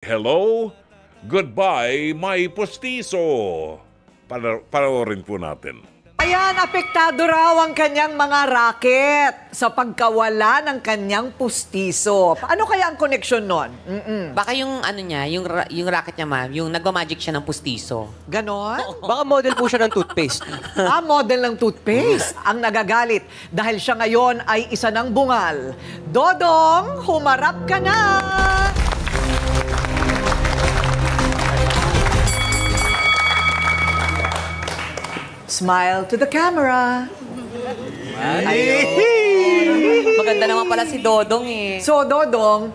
Hello, goodbye, my postizo. Panoorin po natin. Ayan, apektado raw ang kanyang mga raket sa pagkawala ng kanyang pustiso. Ano kaya ang connection nun? Baka yung ano niya, yung racket niya, ma'am, yung nagmamagic siya ng pustiso. Ganon? Baka model po siya ng toothpaste. Model ng toothpaste ang nagagalit dahil siya ngayon ay isa ng bungal. Dodong, humarap ka na! Smile to the camera. Maganda naman pala si Dodong eh. So, Dodong,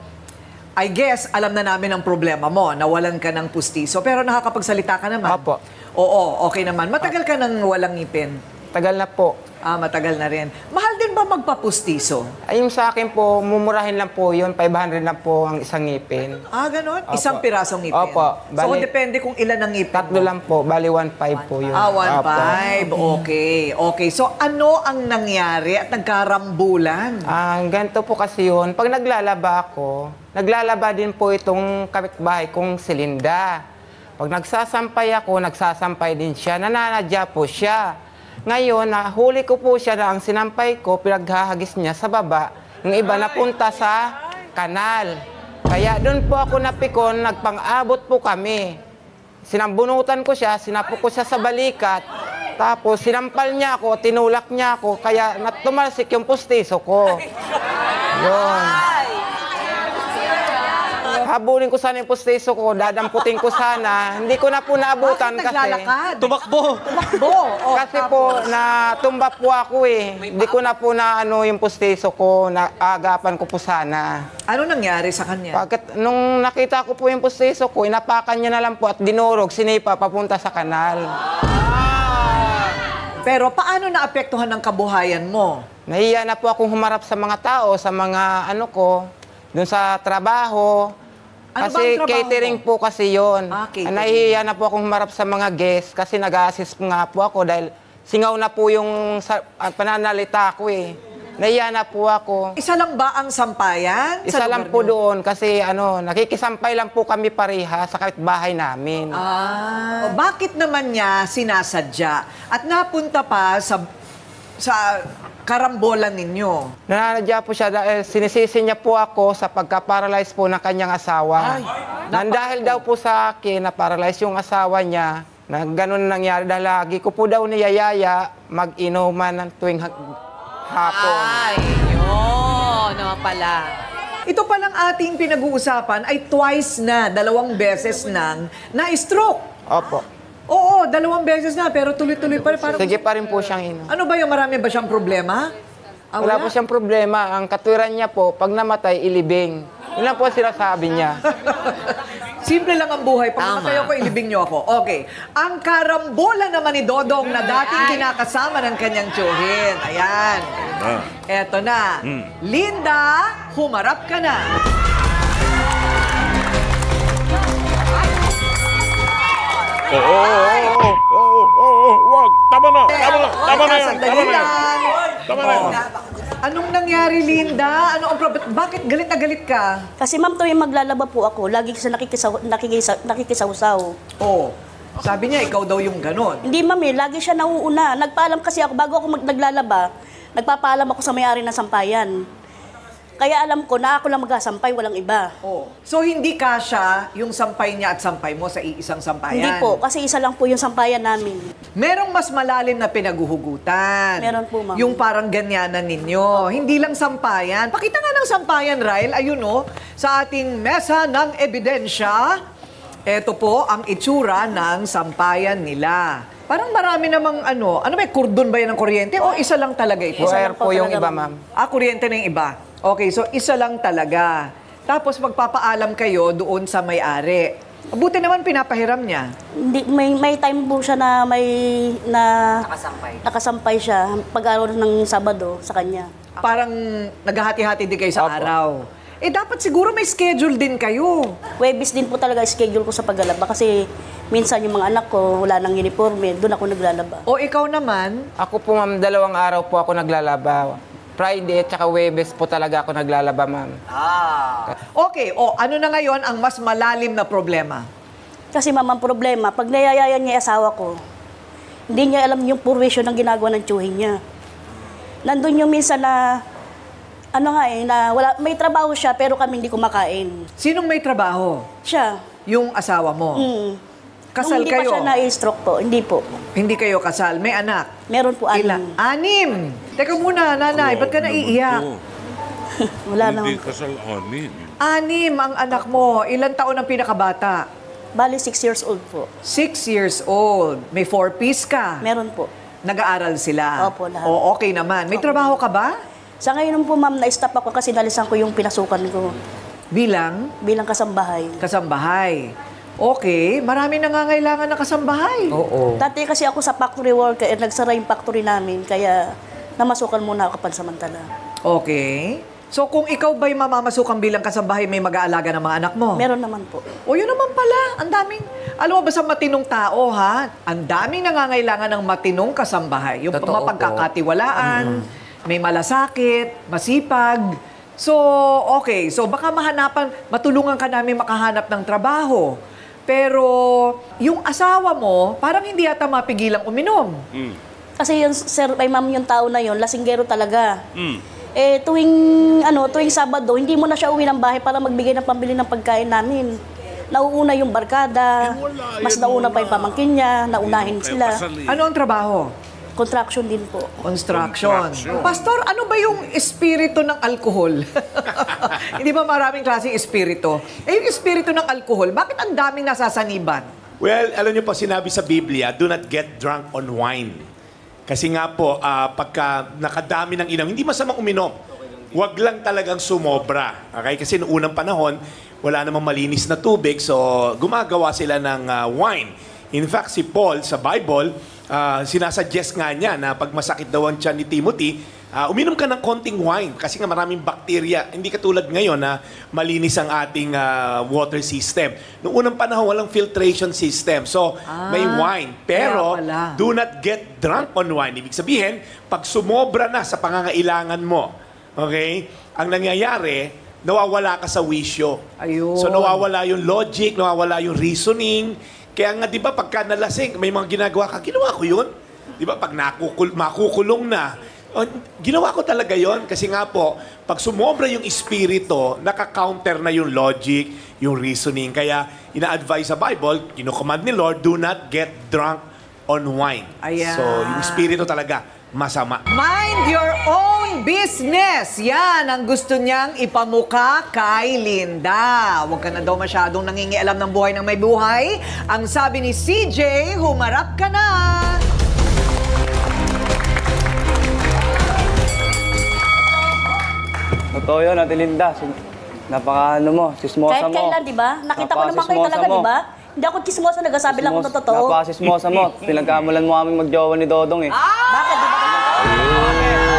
I guess, alam na namin ang problema mo. Nawalan ka ng pustiso. Pero nakakapagsalita ka naman. Opo. Oo, okay naman. Matagal ka nang walang ngipin. Tagal na po. Matagal na rin. Mahal din ba magpapustiso? Ay, yung sa akin po, mumurahin lang po yun. 500 lang po ang isang ngipin. Ganon? Opo. Isang pirasong ngipin? Opo. So, depende kung ilan ang ngipin Tatlo mo. lang po. Bali, 1.5 po yun. 1.5. Okay. Okay. So, ano ang nangyari at nagkarambulan? Ganito po kasi yun. Pag naglalaba ako, naglalaba din po itong kapitbahay kong Selinda. Pag nagsasampay ako, nagsasampay din siya. Nananadya po siya. Ngayon, nahuli ko po siya na ang sinampay ko, pinaghahagis niya sa baba. Yung iba napunta sa kanal. Kaya doon po ako napikon, nagpang-abot po kami. Sinambunutan ko siya, sinapok ko siya sa balikat. Tapos sinampal niya ako, tinulak niya ako, kaya tumalsik yung pustiso ko. Yun. Habulin ko sana yung pustiso ko, dadamputin ko sana. Hindi ko na po naabutan Bakit kasi... naglalakad? Tumakbo! Tumakbo! Kasi po, natumba po ako eh. Hindi ko na po na yung pustiso ko, naagapan ko po sana. Ano nangyari sa kanya? Nung nakita ko po yung pustiso ko, inapakan niya na lang po at dinurog, sinipa, papunta sa kanal. Pero paano naapektuhan ng kabuhayan mo? Nahiya na po akong humarap sa mga tao, sa mga doon sa trabaho. Ano ba Kasi ang trabaho catering mo? po kasi yun. Catering. Nahihiya na po akong humarap sa mga guests kasi nag-a-assist nga po ako dahil singaw na po yung pananalita ko eh. Nahiya na po ako. Isa lang ba ang sampayan? Isa sa lang lugar po niyo? doon kasi nakikisampay lang po kami pareha sa kapitbahay namin. Bakit naman niya sinasadya? At napunta pa sa karambolan ninyo? Nananadya po siya dahil sinisisi niya po ako sa pagka-paralyze po ng kanyang asawa. Dahil daw po sa akin na paralyze yung asawa niya, na ganun nangyari dahil lagi ko po daw niyayaya mag-inuman ng tuwing hapon. Ay, yun naman pala. Ito palang ating pinag-uusapan ay twice na, 2 beses nang na-stroke. Opo. Oo, 2 beses na, pero tuloy-tuloy pa rin. Parang, Sige pa rin po siyang inom. ano ba yung marami ba siyang problema? Wala po siyang problema. Ang katwiran niya po, pag namatay, ilibing. Yun lang po sinasabi niya. Simple lang ang buhay. Pag Tama. namatay ako, ilibing niyo ako. Okay. Ang karambola naman ni Dodong na dating kinakasama ng kanyang tiyuhin. Ayan. Eto na. Linda, humarap ka na. Wag. Tama na yan. Sandali lang. Tama na yan. Anong nangyari, Linda? Bakit galit na galit ka? Kasi ma'am, tuwing maglalaba po ako, lagi siya nakikisawsaw. Oh, sabi niya, ikaw daw yung ganon. Hindi ma'am lagi siya nauuna. Nagpaalam kasi ako, bago ako naglalaba, nagpapaalam ako sa may-ari ng sampayan. Kaya alam ko na ako lang magsasampay, walang iba. Oh. So, hindi kasya yung sampay niya at sampay mo sa iisang sampayan? Hindi po, kasi isa lang po yung sampayan namin. Merong mas malalim na pinaguhugutan. Meron po, ma'am. Yung parang ganyanan ninyo. Hindi lang sampayan. Pakita nga ng sampayan, Ryle. Ayun sa ating mesa ng ebidensya. Ito po ang itsura ng sampayan nila. Parang marami namang ano ba, kurdon ba yan ng kuryente? O isa lang talaga ito? Wire lang po po yung talaga, iba, ma'am. ma'am. Kuryente na yung iba. Okay, so isa lang talaga. Tapos magpapaalam kayo doon sa may-ari. Buti naman pinapahiram niya. Hindi, may time po siya na nakasampay siya pag-araw ng Sabado sa kanya. Parang naghahati-hati din kayo sa Opo. araw. Dapat siguro may schedule din kayo. Webis din po talaga schedule ko sa paglalaba kasi minsan yung mga anak ko wala nang uniforme, doon ako naglalaba. O ikaw naman, Ako po, ma'am, 2 araw po ako naglalaba. Friday at saka Webes po talaga ako naglalaba, ma'am. Okay, ano na ngayon ang mas malalim na problema? Kasi ma'am, ang problema, pag nayayayan niya yung asawa ko, hindi niya alam yung provision ng ginagawa ng tsuhin niya. Nandun yung minsan na, may trabaho siya pero kami hindi kumakain. Sinong may trabaho? Siya. Yung asawa mo? Kasal Nung hindi kayo? pa siya na-stroke po, hindi po. Hindi kayo kasal? May anak? Meron po Ilan? 6. Teka muna, nanay, ba't ka naiiyak? Wala Hindi naman. kasal anin. 6 ang anak mo. Ilan taon ang pinakabata? Bali, 6 years old po. 6 years old. May 4-piece ka. Meron po. Nag-aaral sila? Opo, lahat. Okay naman. May trabaho ka ba? Sa ngayon po, ma'am, na-stop ako kasi nalisan ko yung pinasukan ko Bilang bilang kasambahay. kasambahay. Okay, marami nangangailangan ng kasambahay. Oo. Dati kasi ako sa factory worker, nagsara yung factory namin, kaya namasukan muna ako pansamantala. Okay. So kung ikaw ba'y mamamasukan bilang kasambahay, may mag-aalaga ng mga anak mo? Meron naman po. O yun naman pala, ang daming, alam mo ba sa matinong tao ha, ang daming nangangailangan ng matinong kasambahay. Yung Totoo po. mapagkakatiwalaan, may malasakit, masipag. So, okay. So baka matulungan ka namin makahanap ng trabaho. Pero yung asawa mo, parang hindi yata mapigilang uminom. Kasi yung sir, ay ma'am, yung tao na yun, lasinggero talaga. Tuwing Sabado, hindi mo na siya uwi ng bahay para magbigay ng pambili ng pagkain namin. Nauuna yung barkada, mas nauna pa yung pamangkin niya, naunahin sila. Ano ang trabaho? Construction din po. Construction. Pastor, ano ba yung espiritu ng alkohol? Hindi ba maraming klaseng espiritu? Yung espiritu ng alkohol, bakit ang daming nasasaniban? Well, alam niyo po, sinabi sa Biblia, do not get drunk on wine. Kasi nga po, pagka nakadami ng inom, hindi masamang uminom. Huwag lang talagang sumobra. Okay? Kasi noong unang panahon, wala namang malinis na tubig, so gumagawa sila ng wine. In fact, si Paul sa Bible, sinasuggest nga niya na pag masakit daw ang tiyan ni Timothy, uminom ka ng konting wine kasi nga maraming bakterya. Hindi katulad ngayon na malinis ang ating water system. Noong unang panahon, walang filtration system. So, may wine. Pero, kaya pala. do not get drunk on wine. Ibig sabihin, pag sumobra na sa pangangailangan mo, okay, ang nangyayari, nawawala ka sa wisyo. Ayun. So, nawawala yung logic, nawawala yung reasoning. Kaya nga, di ba, pagka nalasing, may mga ginagawa ka, ginawa ko yun. Di ba, pag makukulong na, ginawa ko talaga yon kasi nga po, pag sumobra yung espiritu, naka-counter na yung logic, yung reasoning. Kaya, ina-advise sa Bible, kino-command ni Lord, do not get drunk on wine. Ayan. So, yung espiritu talaga, masama. Mind your own business. Yan ang gusto niyang ipamuka kay Linda. Huwag ka na daw masyadong nangingialam ng buhay ng may buhay. Ang sabi ni CJ, humarap ka na. Totoo yun, Ate Linda. Napaka-ano mo, sismosa Kahit mo. kailan, di ba? Nakita ko naman kayo talaga, di ba? Hindi ako chismosa, nagsasabi lang ako ng totoo. Napaka-sismosa mo. Pinagkamulan mo kami magjowa ni Dodong eh. Bakit? Di ba?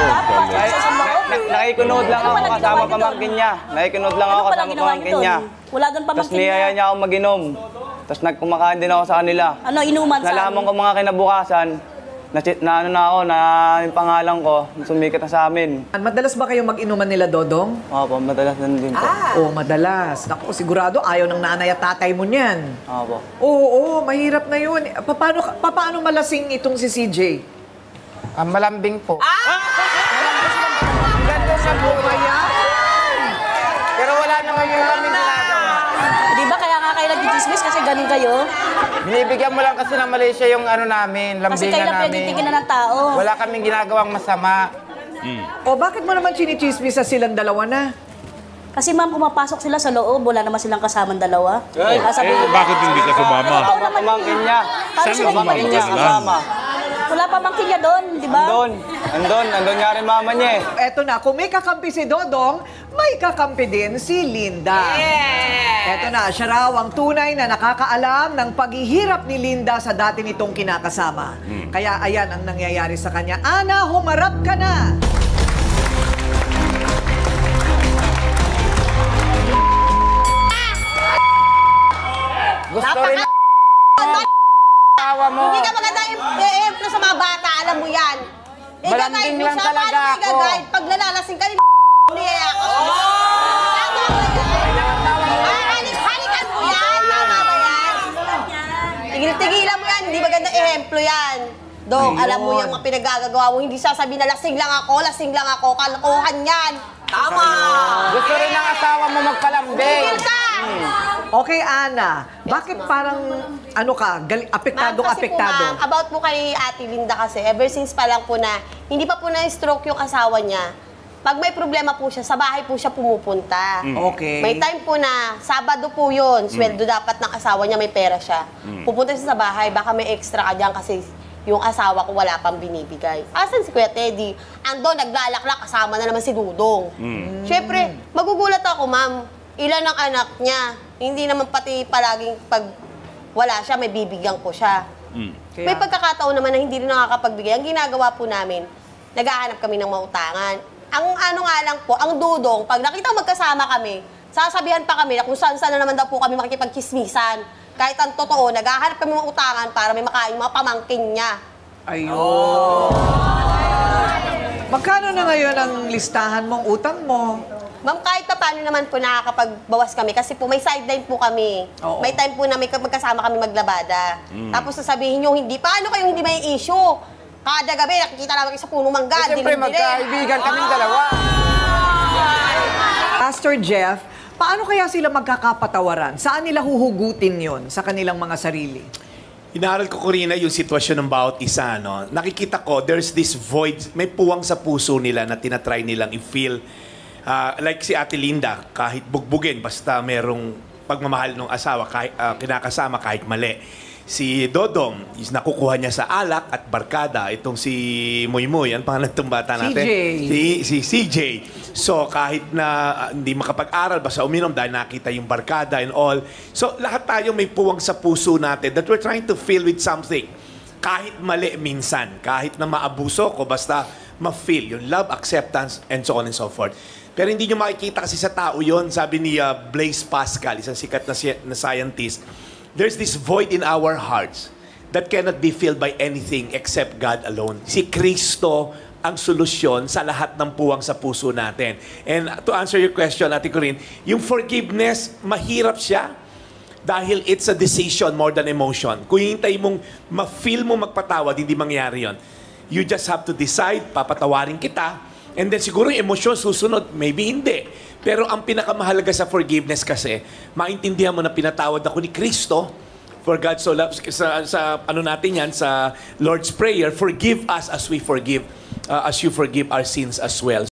Dapat, sa loob. Nakikunood lang Ano ako pala kasama ginawa niyo pamangkin doon? niya. Nakikunood lang ako Ano pala kasama ginawa niyo pamangkin doon? niya. Wala doon Tapos pamangkin niyaya niya. niya ako mag-inom. Tapos nagkumakain din ako sa kanila. Ano, inuman sa Nalaman ko mga kinabukasan, na yung pangalan ko, sumikat na sa amin. Madalas ba kayo mag-inuman nila, Dodong? Opo, madalas na din po. Oo, madalas. Naku, sigurado ayaw ng nanay at tatay mo niyan. Opo. Oo, mahirap na yun. Paano malasing itong si CJ? Malambing po. Ganda sa buhay yan. Pero wala naman yung kami ginagawa. Di ba kaya nga kayo nag-dismiss kasi ganun kayo? Binibigyan mo lang kasi ng Malaysia yung ano namin, Kasi kayo lambingan lang namin. pinagtitignan ng tao. Wala kaming ginagawang masama. O bakit mo naman chinichismis sa silang dalawa na? Kasi ma'am, pumapasok sila sa loob, wala naman silang kasamang dalawa. Sasabihin, Bakit hindi ka sumama? Mga pamangkin niya. Paano sila Pamangkin niya, mag-dismiss? kasama. Wala pamangkin niya doon, di ba? Andun nga rin mama niya eh. Eto na, kung may kakampi si Dodong, may kakampi din si Linda. Eto na, siya raw ang tunay na nakakaalam ng paghihirap ni Linda sa dati nitong kinakasama. Kaya ayan ang nangyayari sa kanya. Ana, humarap ka na! Gusto rin awa mo. Hindi ka maganda i-emplo sa mga bata, alam mo yan. Malambing lang talaga Paano ako. i-guide? Pag nalalasing ka, niyaya ako. Halikan mo yan. Tama ba yan? Tigilan mo yan. Hindi maganda ehemplo yan. Dong, alam mo yung mga pinagagagawa mo, hindi sasabihin na lasing lang ako, kalokohan yan. Tama! Gusto rin ng asawa mo magpalambing. Tigil ka! Okay, Ana, bakit parang, apektado? Kasi po, ma'am, about po kay Ate Linda kasi, ever since pa lang po na, hindi pa po na-stroke yung asawa niya, pag may problema po siya, sa bahay po siya pumupunta. Okay. May time po na, Sabado po yun, sweldo dapat ng asawa niya, may pera siya. Pupunta siya sa bahay, baka may extra ka dyan kasi yung asawa ko wala pang binibigay. Asan si Kuya Teddy? Ando, naglalaklak, kasama na naman si Dudong. Siyempre, magugulat ako, ma'am. Ilan ang anak niya? Hindi naman pati palaging pag wala siya, may bibigyan ko siya. May pagkakataon naman na hindi rin nakakapagbigay. Ang ginagawa po namin, naghahanap kami ng mautangan. Ang ano nga lang po, ang Dudong, pag nakita magkasama kami, sasabihan pa kami na kung saan-saan na naman daw po kami makikipagchismisan. Kahit ang totoo, naghahanap kami ng utangan para may makain mga pamangkin niya. Ayun. Magkano na ngayon ang listahan mong utang mo? Ma'am, kahit pa paano naman po nakakapagbawas kami kasi po may sideline po kami. Oo. May time po na magkasama kami maglabada. Tapos sasabihin nyo, hindi, paano kayong hindi may issue? Kada gabi, nakikita namin sa punong mangga. Siyempre, magkaibigan kaming dalawa. Pastor Jeff, paano kaya sila magkakapatawaran? Saan nila huhugutin yon sa kanilang mga sarili? Inaral ko, Corina, yung sitwasyon ng bawat isa. No? Nakikita ko, there's this void, may puwang sa puso nila na tinatry nilang i-feel. Like si Ate Linda, kahit bugbugin, basta merong pagmamahal ng asawa, kahit, kinakasama kahit mali. Si Dodong, is nakukuha niya sa alak at barkada. Itong si Moymoy, ang pangalan ng bata natin? CJ. Si CJ. So, kahit na hindi makapag-aral, basta uminom dahil nakita yung barkada and all. So, lahat tayo may puwang sa puso natin that we're trying to fill with something. Kahit mali minsan, kahit na maabuso ko, basta ma-feel yung love, acceptance, and so on and so forth. Pero hindi nyo makikita kasi sa tao yon. Sabi ni Blaise Pascal, isang sikat na scientist, there's this void in our hearts that cannot be filled by anything except God alone. Si Kristo ang solusyon sa lahat ng puwang sa puso natin. And to answer your question, Ate Corinne, yung forgiveness, mahirap siya dahil it's a decision more than emotion. Kung hintay mong ma-feel mo magpatawad, hindi mangyari yon. You just have to decide, papatawarin kita, and then siguro yung emosyon susunod, maybe hindi. Pero ang pinakamahalaga sa forgiveness kasi, maintindihan mo na pinatawad ako ni Kristo. For God so loves, sa ano natin yan, sa Lord's Prayer, forgive us as we forgive, as you forgive our sins as well.